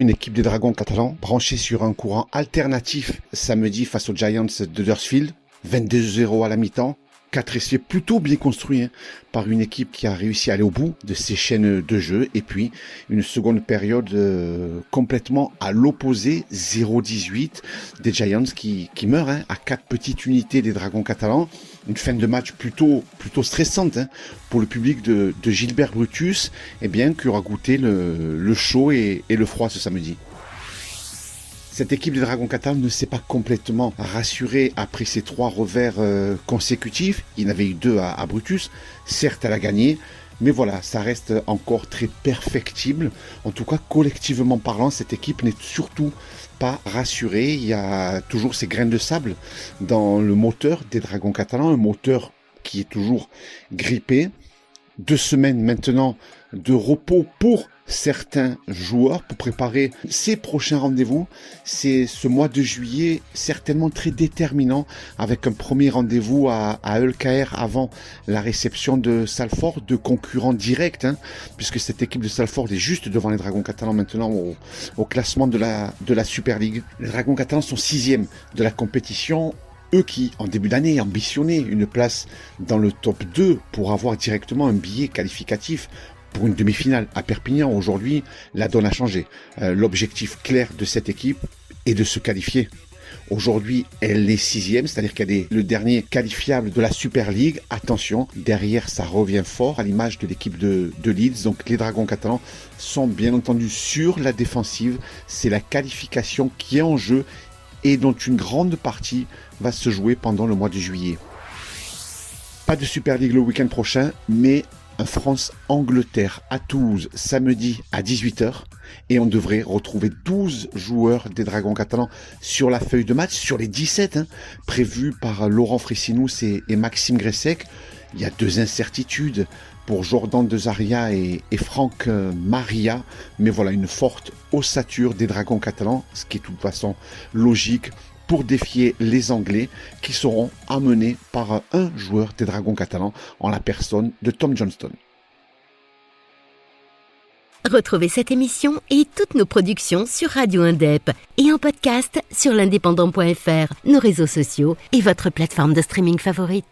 Une équipe des Dragons catalans branchée sur un courant alternatif samedi face aux Giants d'Huddersfield. 22-0 à la mi-temps. 4 essais plutôt bien construits par une équipe qui a réussi à aller au bout de ses chaînes de jeu. Et puis une seconde période complètement à l'opposé, 0-18 des Giants qui meurent à 4 petites unités des Dragons catalans. Une fin de match plutôt stressante pour le public de Gilbert Brutus, qui aura goûté le chaud et le froid ce samedi. Cette équipe des Dragons catalans ne s'est pas complètement rassurée après ces 3 revers consécutifs. Il y en avait eu 2 à Brutus. Certes, elle a gagné, mais voilà, ça reste encore très perfectible. En tout cas, collectivement parlant, cette équipe n'est surtout pas rassurée. Il y a toujours ces grains de sable dans le moteur des Dragons catalans, un moteur qui est toujours grippé. 2 semaines maintenant de repos pour certains joueurs pour préparer ces prochains rendez-vous. C'est ce mois de juillet certainement très déterminant avec un premier rendez-vous à Hull KR avant la réception de Salford, de concurrents directs, puisque cette équipe de Salford est juste devant les Dragons catalans maintenant au classement de la Super League. Les Dragons catalans sont 6e de la compétition. Eux qui, en début d'année, ambitionnaient une place dans le top 2 pour avoir directement un billet qualificatif pour une demi-finale à Perpignan. Aujourd'hui, la donne a changé. L'objectif clair de cette équipe est de se qualifier. Aujourd'hui, elle est 6e, c'est-à-dire qu'elle est le dernier qualifiable de la Super League. Attention, derrière, ça revient fort à l'image de l'équipe de Leeds. Donc les Dragons catalans sont bien entendu sur la défensive. C'est la qualification qui est en jeu et dont une grande partie va se jouer pendant le mois de juillet. Pas de Super League le week-end prochain, mais un France-Angleterre à Toulouse samedi à 18h. Et on devrait retrouver 12 joueurs des Dragons catalans sur la feuille de match, sur les 17 prévus par Laurent Fressinous et Maxime Gressec. Il y a 2 incertitudes pour Jordan De Zaria et Franck Maria. Mais voilà, une forte ossature des Dragons catalans, ce qui est de toute façon logique pour défier les Anglais qui seront amenés par un joueur des Dragons catalans en la personne de Tom Johnston. Retrouvez cette émission et toutes nos productions sur Radio Indep et en podcast sur l'indépendant.fr, nos réseaux sociaux et votre plateforme de streaming favorite.